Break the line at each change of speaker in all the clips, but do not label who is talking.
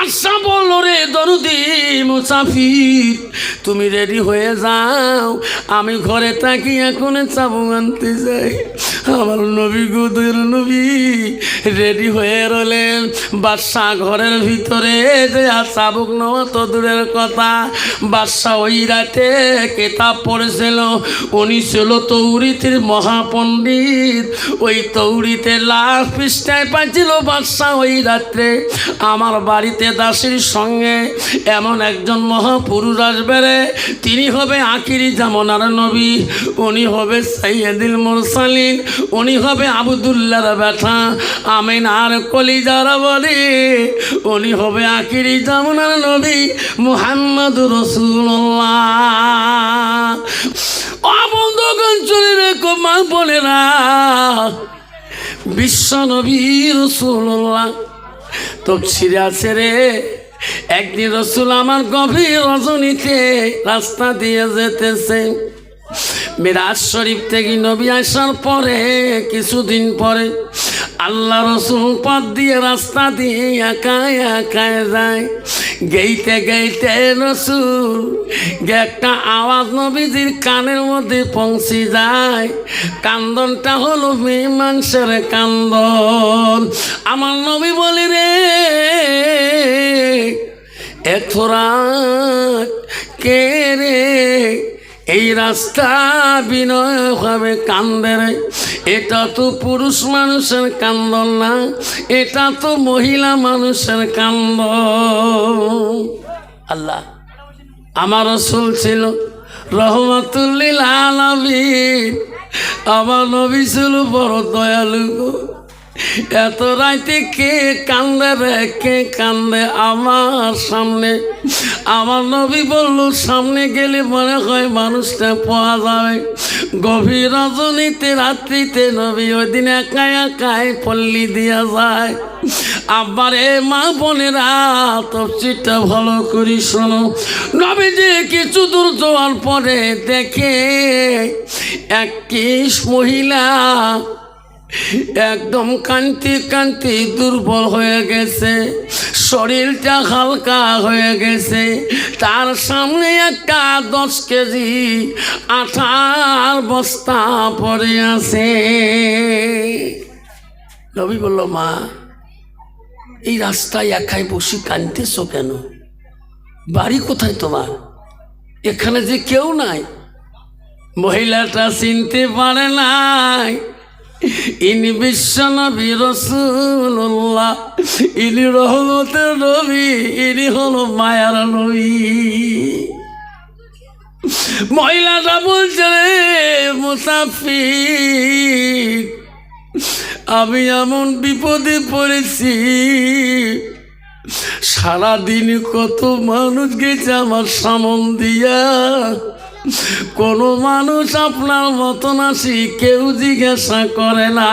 বাদশা বলল, রে দরদি মুসাফির, তুমি রেডি হয়ে যাও, আমি ঘরে থাকি, এখন চাবুক আনতে যাই। আমার নবী গুদের নবী রেডি হয়ে রলেন। বাদশা ঘরের ভিতরে যে চাবুক নেওয়া তো দূরের কথা, বাদশা ওই রাতে কেতাব পড়েছিল। উনি ছিল তৌরিতের মহাপণ্ডিত। ওই তৌরিতে লাখ পৃষ্ঠায় পাচ্ছিল বাদশা ওই রাত্রে, আমার বাড়িতে দাসীর সঙ্গে এমন একজন মহাপুরুষ আসবে রে, তিনি হবে আখিরি জামানার নবী, উনি হবে সাইয়্যিদুল মুরসালিন, উনি হবে আবদুল্লাহর বেটা আমিনার কলিজার বলি, উনি হবে আখিরি জামানার নবী মুহাম্মদুর রাসূলুল্লাহ। বন্ধুগণ, চলে রেখো মা বোনেরা, বিশ্ব নবী রাসূলুল্লাহ তফসিরে আছে রে, একদিন রসুল আমার গভীর রজনীতে রাস্তা দিয়ে যেতেছে। মিরাজ শরীফ থেকে নবী আসার পরে কিছুদিন পরে আল্লাহ রসুল পথ দিয়ে রাস্তা দিয়ে একাই একাই যায়। গেইতে গেইতে রসুল একটা আওয়াজ নবীজির কানের মধ্যে পৌঁছে যায়। কান্দনটা হলো মীমাংসার কান্দন। আমার নবী বলি, রে এত রাত কে রে এই রাস্তা বিনয় ভাবে কান্দে রে? এটা তো পুরুষ মানুষের কান্দন না, এটা তো মহিলা মানুষের কান্দন। আল্লাহ, আমার রাসূল ছিল রহমাতুল লিল আলামিন, আমার নবী ছিল বড় দয়ালু। এত রাইতে কে কান্দে রে, কে কান্দে আমার সামনে? আমার নবী বলল, সামনে গেলে মনে হয় মানুষটা পাওয়া যাবে। গভীর রজনীতে রাত্রিতে নবী ওই দিন একাই একাই পল্লী দিয়া যায়। আবার এ মা বোনেরা, তফসিরটা ভালো করে শোনো। নবীজি কিছু দূর যাওয়ার পরে দেখে এক কিশ মহিলা একদম কান্তি কান্তি দুর্বল হয়ে গেছে, শরীরটা হালকা হয়ে গেছে। তার সামনে একটা 10 কেজি আটার বস্তা পড়ে আছে। নবী বলল, মা, এই রাস্তায় একাই বসে কাঁদতেছ কেন? বাড়ি কোথায় তোমার? এখানে যে কেউ নাই। মহিলাটা চিনতে পারে নাই ইনি বিশ্ব নবী রাসূলুল্লাহ, ইনি রহমতের নবী, ইনি হলো মায়ার নবী। মহিলাটা বলছে, রে মুসাফির, আমি এমন বিপদে পড়েছি, সারাদিন কত মানুষ গেছে আমার সামন দিয়া, কোনো মানুষ আপনার মতন আসি কেউ জিজ্ঞাসা করে না।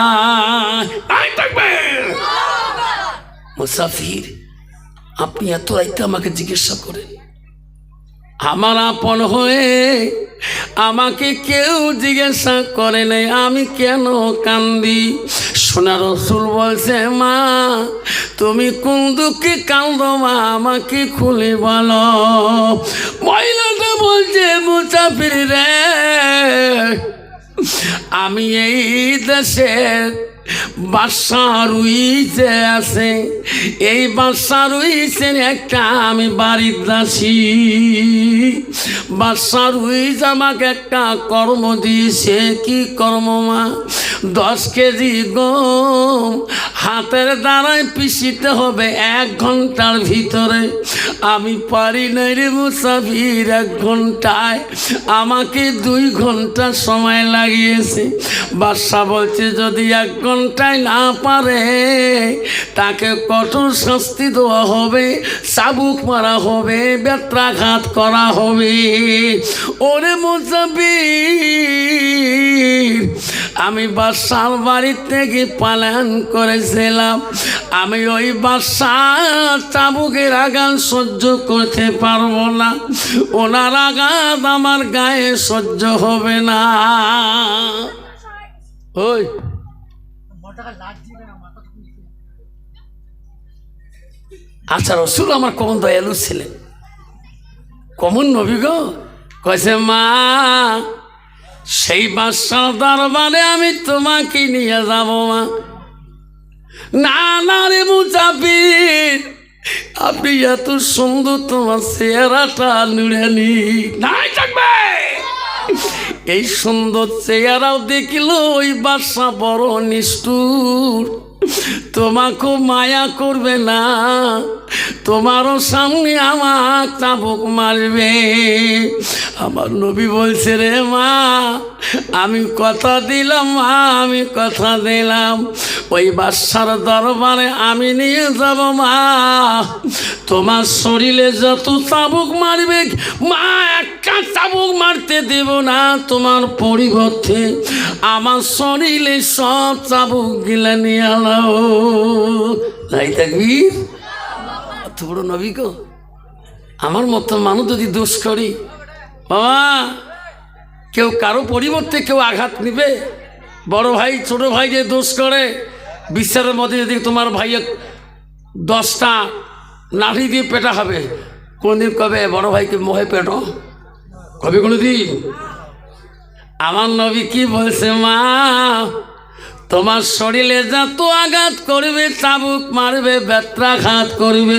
মুসাফির, আপনি এত রাইতে আমাকে জিজ্ঞাসা করেন? আমার আপন হয়ে আমাকে কেউ জিজ্ঞাসা করে নাই আমি কেন কান্দি। সোনা রসুল বলছে, মা, তুমি কোন দুঃখে কান্দো মা, আমাকে খুলে বলো। মহিলাটা বলছে, মুসাফির রে, আমি এই দেশের বাদশা রুইছে আছে, এই বাদশা রুইছের একটা আমি বাড়ির দাসী। বাদশা রুইজ আমাকে একটা কর্ম দিয়েছে। কি কর্ম মা? 10 কেজি গম হাতের দ্বারায় পিষিতে হবে 1 ঘন্টার ভিতরে। আমি পারি নাই রে মুসাফির 1 ঘন্টায়, আমাকে 2 ঘন্টা সময় লাগিয়েছে। বাদশা বলছে, যদি 1 ঘন্টায় না পারে তাকে কঠোর শাস্তি দেওয়া হবে, চাবুক মারা হবে, বেত্রাঘাত করা হবে। ওরে মুসাফির, আমি বাদশার বাড়ি থেকে পালান করেছিলাম, আমি ওই বাদশার চাবুকের আঘাত সহ্য করতে পারবো না, ওনার আঘাত আমার গায়ে সহ্য হবে না। ওই আচ্ছা রসুল আমার কমন দয়ালু ছিলেন, কমন নবী গো। কয়েছে মা সেই বাদশার দরবারে আমি তোমাকে নিয়ে যাব মা। না না রে মুসাফির, আপনি এত সুন্দর, তোমার চেহারাটা নুড়ানি নাই থাকবে। এই সুন্দর চেহারাও দেখিল ওই বাদশা বড় নিষ্ঠুর, তোমাকে মায়া করবে না, তোমারও সামনে আমার চাবুক মারবে। আমার নবী বলছে রে মা, আমি কথা দিলাম মা, আমি কথা দিলাম, ওই বাদশার দরবারে আমি নিয়ে যাব মা। তোমার শরীরে যত চাবুক মারবে মা, একটা চাবুক মারতে দেব না, তোমার পরিবর্তে আমার শরীরে সব চাবুক গিলা নিয়ে আলাও। তাই তাকবীর। এত বড় নবী গো। আমার মতো মানুষ যদি দোষ করি বাবা, কেউ কারো পরিবর্তে কেউ আঘাত নিবে? বড় ভাই ছোট ভাই যে দোষ করে, বিচারের মধ্যে যদি তোমার ভাই 10টা লাঠি দিয়ে পেটা হবে, কোনদিন কবে বড় ভাইকে মোহে পেটো? কবে কোনোদিন? আমার নবী কি বলছে মা, তোমার শরীরে যত আঘাত করবে, চাবুক মারবে, ব্যত্রাঘাত করবে,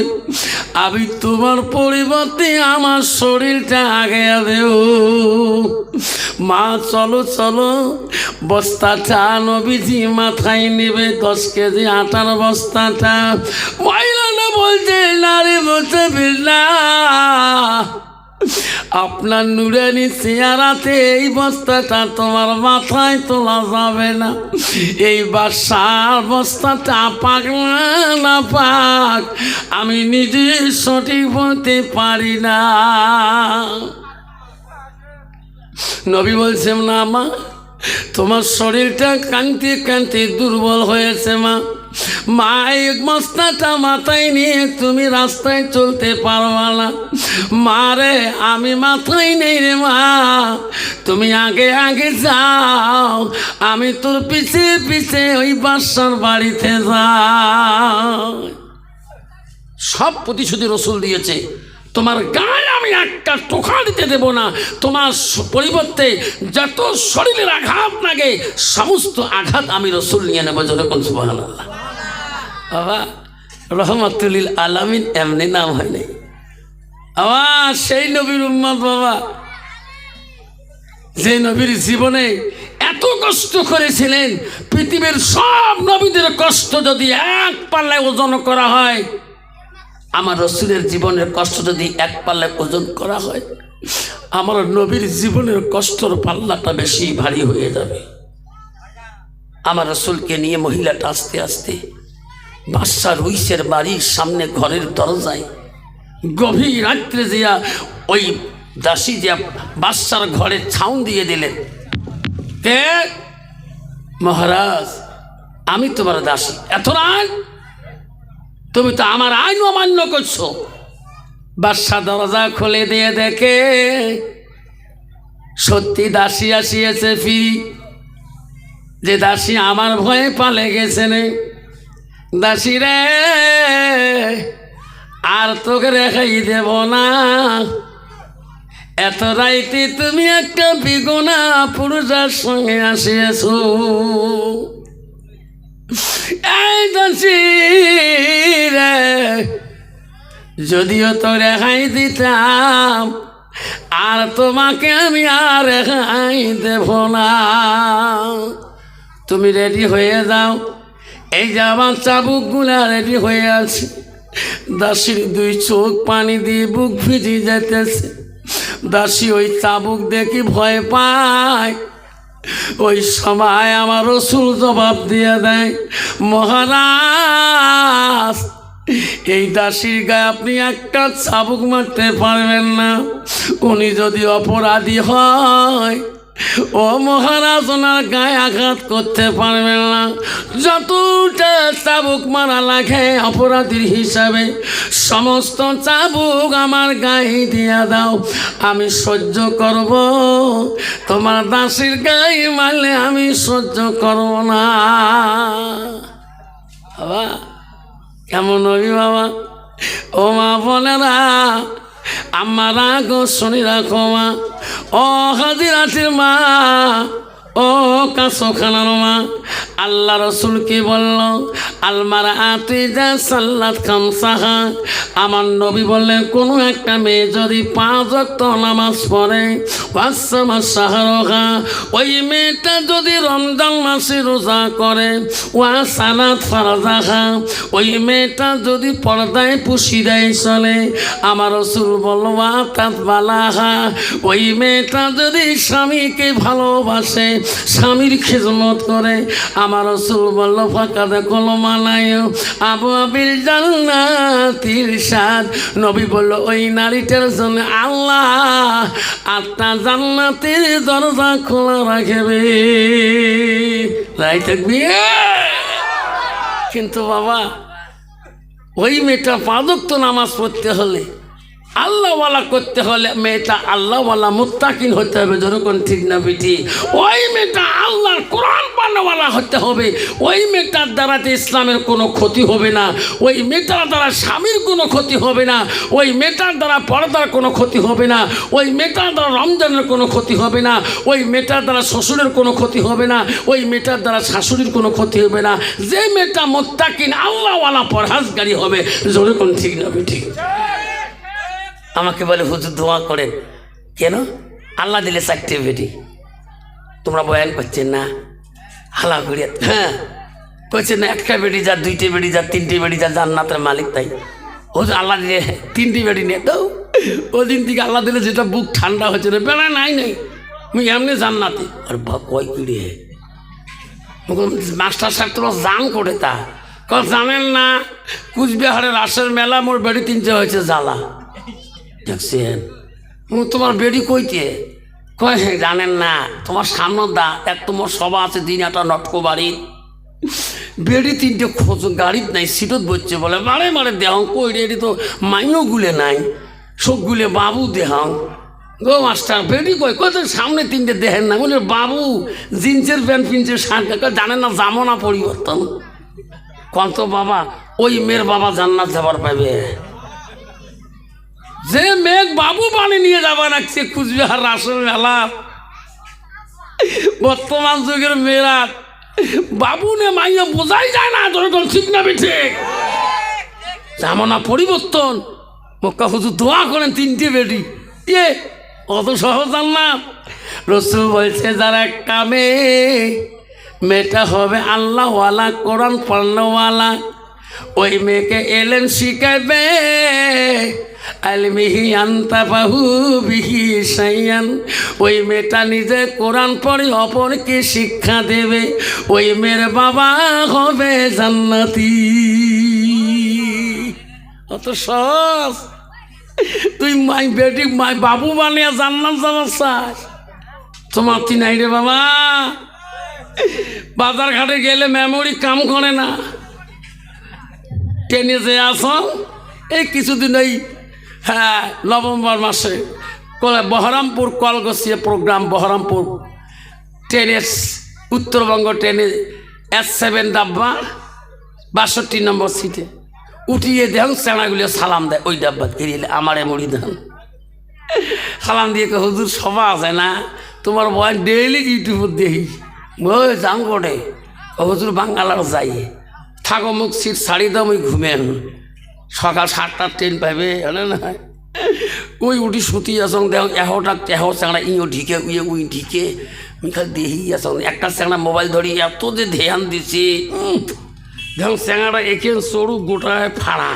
আমি তোমার পরিবর্তে আমার শরীরটা আগে দেব। মা চলো চলো, বস্তাটা নবীজি মাথায় নেবে, 10 কেজি আটার বস্তাটা। মহিলাটা বলছে না রে বলছে না, আপনার নুরানি চেহারাতে এই বস্তাটা তোমার মাথায় তোলা যাবে না। এই বাদশার বস্তাটা পাক না পাক আমি নিজে সঠিক বলতে পারি না। নবী বলছেন না মা, তোমার শরীরটা কাঁদতে কাঁদতে দুর্বল হয়েছে মা, মা এক বস্তাটা মাথায় নিয়ে তুমি রাস্তায় চলতে পারবা না। মা রে আমি মাথায় নেই রে মা, তুমি আগে আগে যাও, আমি তোর পিছে পিছে ওই বাদশার বাড়িতে যাও। সব প্রতিশ্রুতি রসুল দিয়েছে, তোমার গায়ে আমি একটা টোকা দিতে দেব না, তোমার পরিবর্তে যত শরীরের আঘাত লাগে সমস্ত আঘাত আমি রসুল নিয়ে নেব। যখন সুবহানাল্লাহ। বাবা রহমাতুল লিল আলামিন এমনি নাম হয় নাই, আমার সেই নবীর উম্মত বাবা, যে নবীর জীবনে এত কষ্ট করেছিলেন। পৃথিবীর সব নবীদের কষ্ট যদি এক পাল্লায় ওজন করা হয়, আমার রসুলের জীবনের কষ্ট যদি এক পাল্লায় ওজন করা হয়, আমার নবীর জীবনের কষ্টর পাল্লাটা বেশি ভারী হয়ে যাবে। আমার রসুলকে নিয়ে মহিলাটা আস্তে আস্তে বাদশা রুইসের বাড়ির সামনে ঘরের দরজায় গভীর রাত্রে দিয়া ওই দাসী যে বাদশার ঘরে ছাউন দিয়ে দিলেন, কে? মহারাজ আমি তোমার দাসী, এত রাত তুমি তো আমার আইন অমান্য করছো। বাদশা দরজা খুলে দিয়ে দেখে সত্যি দাসী আসিয়েছে ফিরি, যে দাসী আমার ভয়ে পালে গেছে নে। দাসী রে আর তোকে রেখাই দেব না, এত রাইতে তুমি একটা বিগুনা পুরুষের সঙ্গে আসিয়েছ। এই দাসী রে, যদিও তো রেখাই দিতাম, আর তোমাকে আমি আর রেখাই দেব না। তুমি রেডি হয়ে যাও, এই যে আমার চাবুকগুলা রেডি হয়ে আছে। দাসীর 2 চোখ পানি দিয়ে বুক ভিজে যেতেছে। দাসী ওই চাবুক দেখি ভয় পায়। ওই সময় আমার রসুল জবাব দিয়ে দেয়, মহারাজ এই দাসীর গায়ে আপনি একটা চাবুক মারতে পারবেন না, উনি যদি অপরাধী হয় ও মহারাজ ওনার গায়ে আঘাত করতে পারবেন না। যতটা চাবুক মারা লাগে অপরাধীর হিসাবে সমস্ত চাবুক আমার গায়ে দিয়া দাও, আমি সহ্য করব। তোমার দাসীর গায়ে মারলে আমি সহ্য করব না। বাবা কেমন নবী বাবা, ও মা বোনেরা, আমারা গো শুনি রাখো মা, ও হাজিরাটির মা, ও কাছখানার মা, আল্লাহ রসুল কি বলল? আলমারা আতি যা সাল্লাত খামসাহা, আমার নবী বললেন কোনো একটা মেয়ে যদি 5 ওয়াক্ত নামাজ পড়ে, ওয়াসামা শাহরুহা, ওই মেয়েটা যদি রমজান মাসে রোজা করে, ওয়া সালাত ফারজাহা, ওই মেয়েটা যদি পর্দায় পুশিদায় চলে, আমার রসুল বলবা তাত বালাহা, ওই মেয়েটা যদি স্বামীকে ভালোবাসে, স্বামীর খিদমত করে, আমার রসুল বলল ফাঁকা দেখো মানায় আবু আবির জান্নাতির স্বাদ। নবী বলল ওই নারীটার জন্য আল্লাহ 8টা জান্নাতের দরজা খোলা রাখবে। রাই থাকবি। কিন্তু বাবা ওই মেয়েটা 5 ওয়াক্ত নামাজ পড়তে হলে, আল্লাহওয়ালা করতে হলে, মেয়েটা আল্লাহওয়ালা মুত্তাকিন হতে হবে। যেরকম ঠিক না বিটি? ওই মেয়েটা আল্লাহর কোরআন পানাওয়ালা হতে হবে। ওই মেয়েটার দ্বারাতে ইসলামের কোনো ক্ষতি হবে না, ওই মেয়েটার দ্বারা স্বামীর কোনো ক্ষতি হবে না, ওই মেয়েটার দ্বারা পর্দার কোনো ক্ষতি হবে না, ওই মেয়েটার দ্বারা রমজানের কোনো ক্ষতি হবে না, ওই মেয়েটার দ্বারা শ্বশুরের কোনো ক্ষতি হবে না, ওই মেয়েটার দ্বারা শাশুড়ির কোনো ক্ষতি হবে না। যে মেয়েটা মুত্তাকিন আল্লাহওয়ালা পরহেজগারী হবে। যেরকম ঠিক না বিটি? আমাকে বলে হুজুর দোয়া করেন। কেন? আল্লাহ দিলে 4টে বেটি, তোমরা বয়ান করছেন না? হালা করিয়া হ্যাঁ করছেন না, 1টা বেটি যা, 2টে বেটি যা, 3টে বেটি যা, জান্নাতের মালিক তাই। হুজুর আল্লাহ দিলে 3টে বেটি নিয়ে দাও। ওদিন থেকে আল্লাহ দিলে যেটা বুক ঠান্ডা হয়েছে রে, বেলা নাই নাই মুই এমনি জান্নাতে। আর কয় কিড়ে মাস্টার সাহেব তোরা জান করে তা জানেন না? কুচবিহারের রাসের মেলা মোর বেটি 3টে হয়েছে জ্বালা। দেখছেন? তোমার বেডি কইতে কয় হ্যাঁ জানেন না? তোমার সামনে দা এক তোমার সভা আছে, দিন একটা নটকো বাড়ির বেডি 3টে খোঁজ গাড়িত নাই, সিটত বসছে বলে বারে বারে দেহং কই রে, এটি তো মাইও গুলে নাই, সব গুলে বাবু দেহং গো মাস্টার। বেডি কয় কত সামনে 3টে দেখেন না? বলে বাবু জিন্সের প্যান্ট পিনছে, শার্ট, জানেন না জামনা পরিবর্তন। কত বাবা ওই মেয়ের বাবা জান্নাত যাবার পাবে। যে মেঘ বাবু পানি নিয়ে যাবা রাখছে কুচবিহার রাসের মেলা, বর্তমান যুগের মেয়েরা বাবু নে মাইয়া বোঝাই যায় না। তোর ঠিক না বেঠে? জামানা পরিবর্তন। মক্কা হুজুর দোয়া করেন 3টে বেটি। অত সহজ জান্নাত? রসুল বলছে যার একটা মেয়েটা হবে আল্লাহওয়ালা, কোরআন পড়ানোওয়ালা, ওই মেয়েকে এলেম শিখাইবে, আলমিহি আন্তাবাহু বিহি সাইয়ান, ওই মেয়েটা নিজে কোরআন পড়ে অপরকে শিক্ষা দেবে, ওই মেয়ের বাবা হবে জান্নাতি। অত সহজ? তুই মাই বেটি মাই বাবু বানিয়ে জান্নাত যাবার চাস? তোমার নাই রে বাবা। বাজার ঘাটে গেলে মেমোরি কাম করে না। ট্রেনে যে আসো এই কিছুদিন ওই হ্যাঁ নভেম্বর মাসে বহরমপুর কলগছিয়া প্রোগ্রাম, বহরমপুর ট্রেনে, উত্তরবঙ্গ ট্রেনে S7 ডাব্বা 62 নম্বর সিটে উঠিয়ে দেন, চেনাগুলো সালাম দেয়। ওই ডাব্বা ফিরিয়ে আমারে মুড়ি দেন, সালাম দিয়ে হুজুর সভা আছে না? তোমার বয় ডেইলি ইউটিউব দেখি ওই যাং করে হুজুর বাঙ্গালার যাই থাকো, মুখ সিট ছাড়ি দাও, ওই ঘুমেন। সকাল 7টার ট্রেন পাইবে হলে না? ওই উঠি সুতি আসং দেখ 100 চেঁড়া ইও ঢিকে উইয়ে উই ঢিকে খালি দেহি আসং। একটা চেঁড়া মোবাইল ধরি এত যে ধ্যান দিছে, দেখুন চেঁড়াটা এখান চড়ু গোটায় ফাড়া,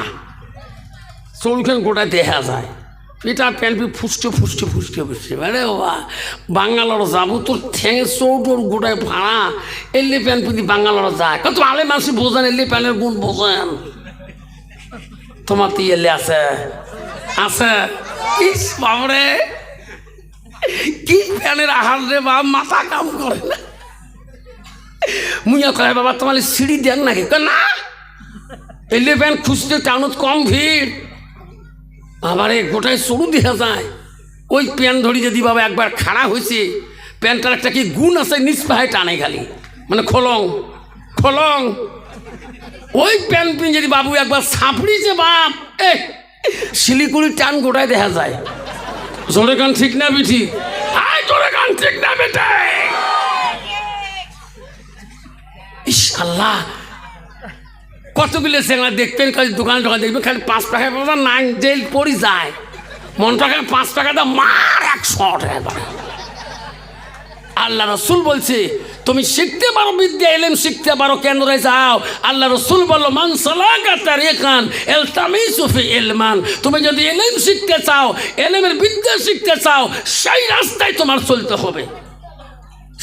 চড়ুখান গোটায় দেখা যায়, এটা প্যান্ট ফুসটে ফুসটে ফুসটে ফুসছে। মানে বাঙ্গালোর যাবো তোর ঠেঙে চৌটোর গোটায় ফাড়া, এলে প্যান্ট পিঁধি বাঙ্গালোর যায়। কত আলে মাসি বোঝান, এলে প্যান্টের গুণ বোঝেন। তোমার তো এলে আছে আছে ইস বাবরে, কি প্যানের আহার রে বা, মাথা কাম করে না। মুইয়া কয় বাবা তোমার সিঁড়ি দেন নাকি? না, এলে প্যান্ট খুঁজতে টাউনত কম ভিড়, আবার গোটায় চড়ু দেখা যায়। ওই প্যান্ট ধরি যদি বাবা একবার খাড়া হয়েছে, প্যান্টটার একটা কি গুণ আছে, নিচ পায়ে টানে খালি, মানে খলং খলং ওই প্যান্ট পিন যদি বাবু একবার ছাপড়িছে বাপ শিলিগুড়ি টান গোটায় দেখা যায়। জোরে গান ঠিক না বিঠি? আয় জোরে গান ঠিক না বেটে? ইস আল্লাহ, কতগুলো সেগুলো দেখবেন খালি দোকানে দোকান দেখবেন খালি 5 টাকা পাবা নাইন জেল পড়ি যায় মনটা খালি 5 টাকা দা মার 100 টাকা। আল্লাহ রসুল বলছে তুমি শিখতে পারো বিদ্যা এলেম শিখতে পারো কেন্দ্রে যাও। আল্লাহ রসুল বললো মান সালাকা তারিকান ইলতামিসু ফি ইলমান, তুমি যদি এলেম শিখতে চাও, এলেমের বিদ্যা শিখতে চাও, সেই রাস্তায় তোমার চলতে হবে,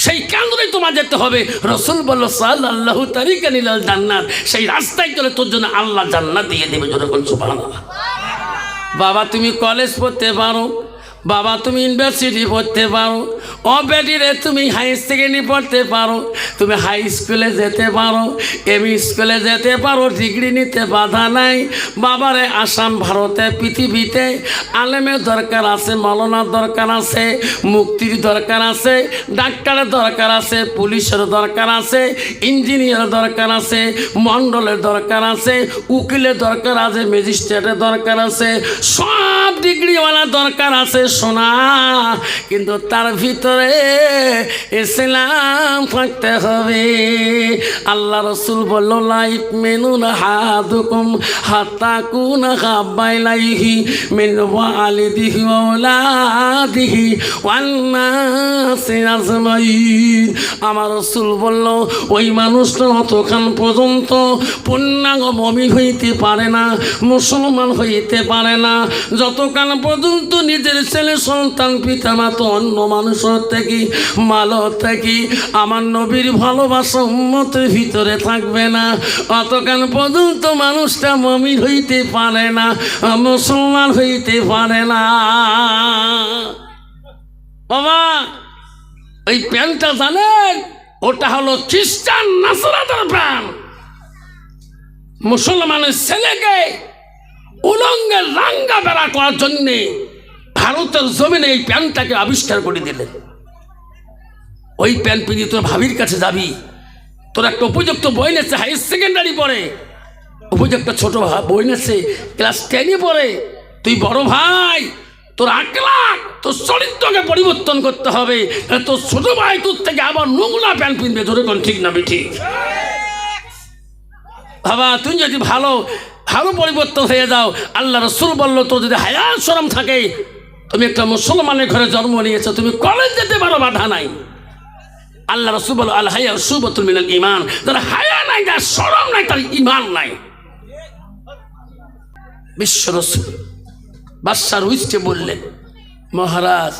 সেই কেন্দ্রে তোমার যেতে হবে। রসুল বলল সাল্লাল্লাহু তারিকান ইলাল জান্নাত, সেই রাস্তায় চলে তোর জন্য আল্লাহ জান্নাত দিয়ে দেবে। যখন সুবহানাল্লাহ। বাবা তুমি কলেজ পড়তে পারো, বাবা তুমি ইউনিভার্সিটি পড়তে পারো, ও বেটিরে তুমি হাই সেকেন্ডারি পড়তে পারো, তুমি হাই স্কুলে যেতে পারো, এমই স্কুলে যেতে পারো, ডিগ্রি নিতে বাধা নাই। বাবারে আসাম ভারতে পৃথিবীতে আলেমের দরকার আছে, মৌলানার দরকার আছে, মুক্তির দরকার আছে, ডাক্তারের দরকার আছে, পুলিশের দরকার আছে, ইঞ্জিনিয়ারের দরকার আছে, মণ্ডলের দরকার আছে, উকিলের দরকার আছে, ম্যাজিস্ট্রেটের দরকার আছে, সব ডিগ্রিওয়ালার দরকার আছে সোনা। কিন্তু তার ভিতরে ইসলাম থাকতে হবে। আল্লাহ রসুল বলল লাইফ মেনুন হাদুকুম হাত্তা কুনা হাব্বাইলাইহি মিন ওয়ালিদিহি ওয়া ওয়ালাদিহি ওয়ান নাসি আজমাইন। আমার রসুল বলল ওই মানুষটা অতক্ষণ পর্যন্ত পূর্ণাঙ্গ মুমিন হইতে পারে না, মুসলমান হইতে পারে না, যতক্ষণ পর্যন্ত নিজের ছেলে সন্তান পিতা মাতা অন্য মানুষের থেকে মালো থেকে আমার নবীর ভালোবাসা উম্মতের ভিতরে থাকবে না, অতক্ষণ পর্যন্ত মানুষটা মুমিন হইতে পারে না, মুসলমান হইতে পারে না। বাবা ওই প্যান্টটা জানেন, ওটা হলো খ্রিস্টান নাসরাতের প্যান্ট। মুসলমানের ছেলেকে উলঙ্গে রাঙ্গা বেড়া করার জন্যে ভারতের জমিনে এই প্যান্টটাকে আবিষ্কার করে দিলেন। ওই প্যান্ট পিনিয়ে তোর ভাবির কাছে যাবি, তোর একটা উপযুক্ত বই নেছে হাই সেকেন্ডারি পড়ে, উপযুক্ত ছোট বই নেছে ক্লাস 10 পড়ে, তুই বড় ভাই, তোর আকলাক তোর চরিত্রকে পরিবর্তন করতে হবে। তোর ছোট ভাই তোর থেকে আবার নোংরা প্যান্ট পিনবে, ধরে কোন ঠিক না ঠিক? বাবা তুই যদি ভালো ভালো পরিবর্তন হয়ে যাও, আল্লাহ রসুল বলল তোর যদি হায়া শরম থাকে, তুমি একটা মুসলমানের ঘরে জন্ম নিয়েছো, তুমি কলেজ যেতে পারো, বাধা নাই। আল্লাহ রসুল বলল আল হায়া শুবাতুন মিনাল ঈমান, যার হায়া নাই, যার শরম নাই, তার ঈমান নাই। বিশ্ব রসুল বাদশা রুইসকে বললেন মহারাজ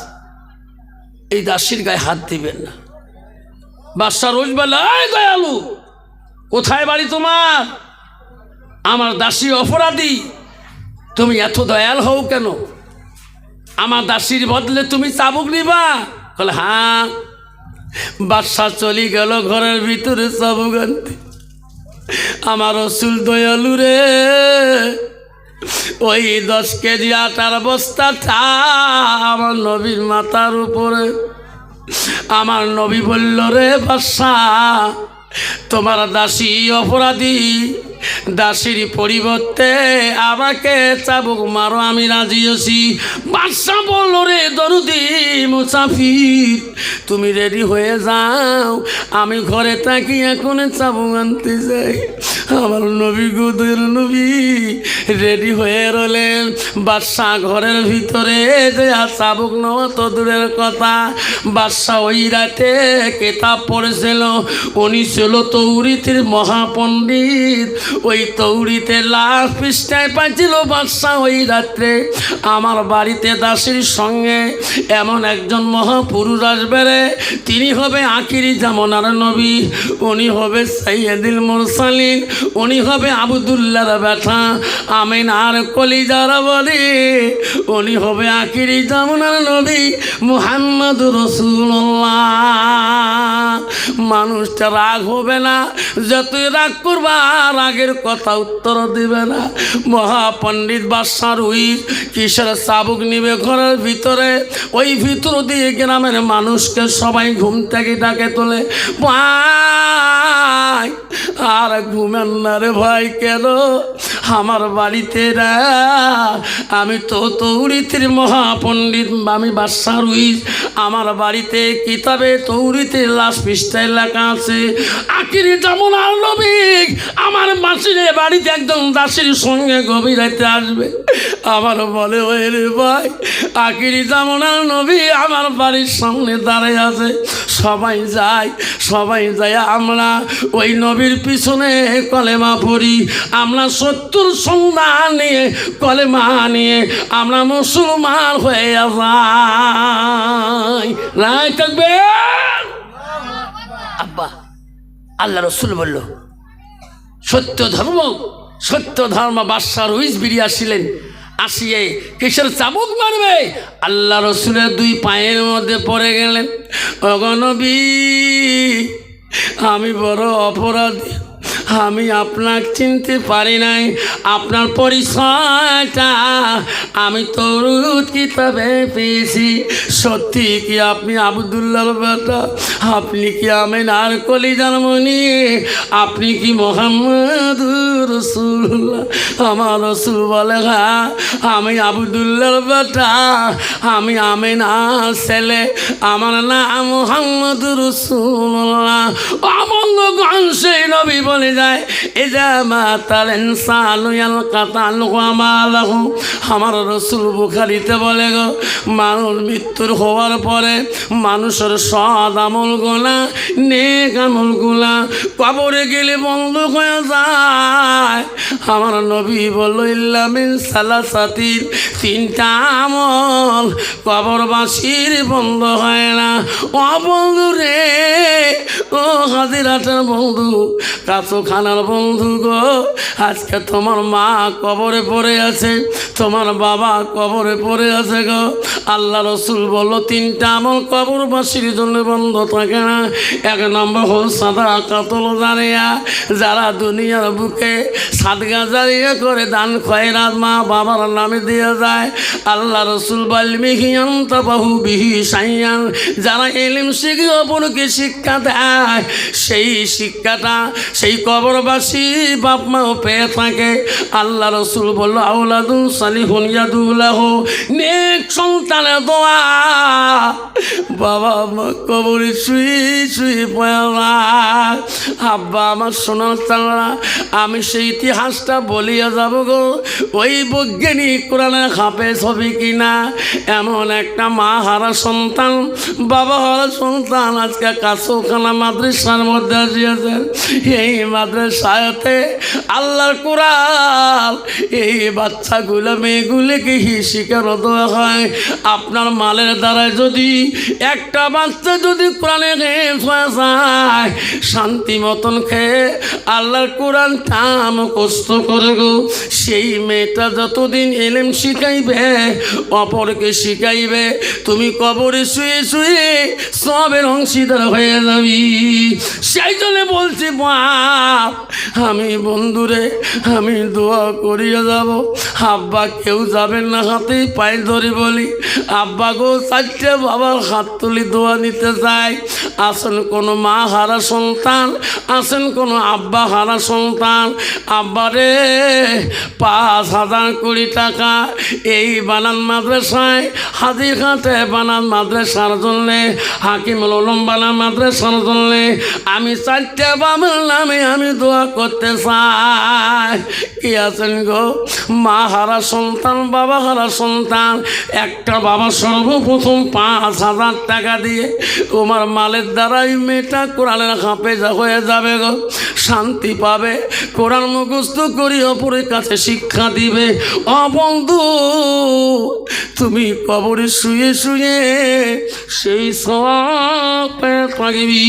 এই দাসীর গায়ে হাত দিবেন না। বাদশা রুইস বলল এই দয়ালু, কোথায় বাড়ি তোমার? আমার দাসী অপরাধী, তুমি এত দয়াল হও কেন? আমার দাসীর বদলে তুমি চাবুক নিবা? বলে হ্যাঁ। বাদশা চলি গেল ঘরের ভিতরে চাবুক আনতে। আমার রসুল দয়ালু রে, ওই 10 কেজি আটার বস্তাটা আমার নবীর মাথার উপরে। আমার নবী বলল রে বাদশা, তোমার দাসী অপরাধী, দাসীর পরিবর্তে আমাকে চাবুক মারো, আমি রাজি আছি। বাদশা বলল রে দরুদি মুসাফির, তুমি রেডি হয়ে যাও, আমি ঘরে থাকি, এখন চাবুক আনতে যাই। আমার নবী গুদের নবী রেডি হয়ে রলেন। বাদশা ঘরের ভিতরে যে চাবুক নেওয়া তো দূরের কথা, বাদশা ওই রাতে কেতাব পড়েছিল, উনি ছিল তৌরিতের মহাপণ্ডিত। ওই তৌরিতে লাশ পৃষ্ঠায় পাইছিল বাদশা ওই রাত্রে আমার বাড়িতে দাসীর সঙ্গে এমন একজন মহাপুরুষ আসবে রে, তিনি হবে আখিরি জামানার নবী, উনি হবে সাইয়্যিদুল মুরসালিন, উনি হবে আব্দুল্লাহর বেটা আমিনার কলিজার বলি, উনি হবে আখিরি জামানার নবী মুহাম্মদুর রাসূলুল্লাহ। মানুষটা রাগ হবে না, যতই রাগ করবা রাগের কথা উত্তর দিবে না। মহাপণ্ডিত বাদশা রুইস কিসের চাবুক নিবে ঘরের ভিতরে, ওই ভিতর দিয়ে গ্রামের মানুষকে সবাই ঘুম থেকে ডাকে তোলে, ভাই আর ঘুমে না রে ভাই, কেন আমার বাড়িতে না? আমি তো তৌরিতের মহাপণ্ডিত, আমি বাদশা রুইস। আমার বাড়িতে কিতাবে তৌরিতে লাশ পৃষ্ঠায় লেখা আছে আখিরি জামানার নবী আমার মাসির বাড়িতে একদম দাসীর সঙ্গে গভীর রাতে আসবে। আমার বলে ওই রে ভাই, আখিরি জামানার নবী আমার বাড়ির সামনে দাঁড়ায় আছে। সবাই যায় আমরা ওই নবীর পিছনে কলেমা পড়ি। আমরা 70 সন্ধান নিয়ে কলেমা নিয়ে আমরা মুসলমান হয়ে যাই। রায় থাকবে আব্বা। আল্লাহ রসুল বলল সত্য ধর্ম বাদশা রুইস বেরিয়ে আসছিলেন। আসিয়ে কিসের চাবুক মারবে? আল্লাহ রসুলের 2 পায়ের মধ্যে পড়ে গেলেন। ওগো নবী, আমি বড় অপরাধী, আমি আপনাকে চিনতে পারি নাই। আপনার পরিচয়টা আমি তৌরাত কিতাবে পেয়েছি। সত্যি কি আপনি আব্দুল্লাহর বেটা? আপনি কি আমিনার কলিজার মনি? আপনি কি মুহাম্মদুর রাসূলুল্লাহ? আমার রাসূল বলে হ্যাঁ, আমি আব্দুল্লাহর বেটা, আমি আমিনার ছেলে, আমার নাম মুহাম্মদুর রাসূলুল্লাহ। আমার লোকজন সেই নবী বলে আমার রসুল বুখারীতে বলে গো, মানুষ মৃত্যুর হওয়ার পরে মানুষের সৎ আমল গোনা নেক আমল গুলা কবরে গেলে বন্ধ হয়ে যায়। আমার নবী বলল ইল্লা মিন সালাসাতিন, 3টা আমল কবরবাসীর বন্ধ হয় না। ও বন্ধু রে, ও হাজিরাটার বন্ধু, কাছুখানার বন্ধু গো, আজকে তোমার মা কবরে পড়ে আছে, তোমার বাবা কবরে পড়ে আছে গো। আল্লাহ রসুল বলল 3টা আমল কবরবাসীর জন্য বন্ধ থাকে না। 1 নম্বর হল সাদাকাতুল জারিয়া, যারা দুনিয়ার বুকে সাদকা জারিয়া করে দান খয়রাত মা বাবার নামে দিয়ে যায়। আল্লাহ রসুল বাল্মিহি আনতাবাহু বিহি সাইয়ান, যারা ইলম শিখে অপরকে শিক্ষা দেয়, সেই শিক্ষাটা সেই কবরবাসী বাপ মাও পেয়ে থাকে। আল্লাহ রসুল বলল আওলাদুন সালিহুন ইয়াদুলাহু, নেক সন্তানের দোয়া। বাবা মা কবরে শুয়ে পড়া, আব্বা আমার সোনার চালা, আমি সেই ইতিহাসটা বলিয়া যাব গো। ওই বৈজ্ঞানিক কোরআনের হাফেজ হবে কিনা, এমন একটা মা হারা সন্তান, বাবা হারা সন্তান আজকে কাছুখানা মাদ্রাসার মধ্যে আসিয়াছেন। এই মাদ্রাসাতে আল্লাহর কোরআন এই বাচ্চাগুলো মেয়েগুলোকে শিক্ষা দেওয়া হয়। আপনার মালের দ্বারা যদি একটা বাচ্চা যদি কোরআনে হয়ে যায়, শান্তি মতন খেয়ে আল্লাহর কোরআনটা মুখস্থ করে গো, সেই মেয়েটা যতদিন ইলম শিখাইবে অপরকে শিখাইবে, তুমি কবরে শুয়ে শুয়ে সবের অংশীদার হয়ে যাবি। সেই জন্য বলছি বাপ, আমি বন্ধুরে আমি দোয়া করিয়া যাব। আব্বা কেউ যাবেন না, হাতে পায়ে ধরে বলি আব্বা গো, 4টে বাবার হাত তুলি দোয়া নিতে চাই। আসেন কোনো মা হারা সন্তান, আসেন কোনো আব্বা হারা সন্তান। আব্বারে 5,000 কোটি টাকা এই বানান মাদ্রাসায় হাজিরঘাটে বানান মাদ্রাসার জন্যে, হাকিমুল উলুম বানান মাদ্রাসার জন্যে আমি 4টে বাবার নামে আমি দোয়া করতে চাই। কি আছেন গো, মা হারা সন্তান, বাবা হারা সন্তান, একটা বাবা সর্বপ্রথম 5,000 টাকা দিয়ে তোমার মালের দ্বারাই মেয়েটা কোরআনের হাফেজ হয়ে যাবে গো, শান্তি পাবে, কোরআন মুখস্থ করি অপরের কাছে শিক্ষা দিবে। ও বন্ধু, তুমি কবরে শুয়ে শুয়ে সেই সব থাকবি।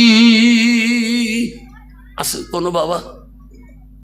আসে কোনো বাবা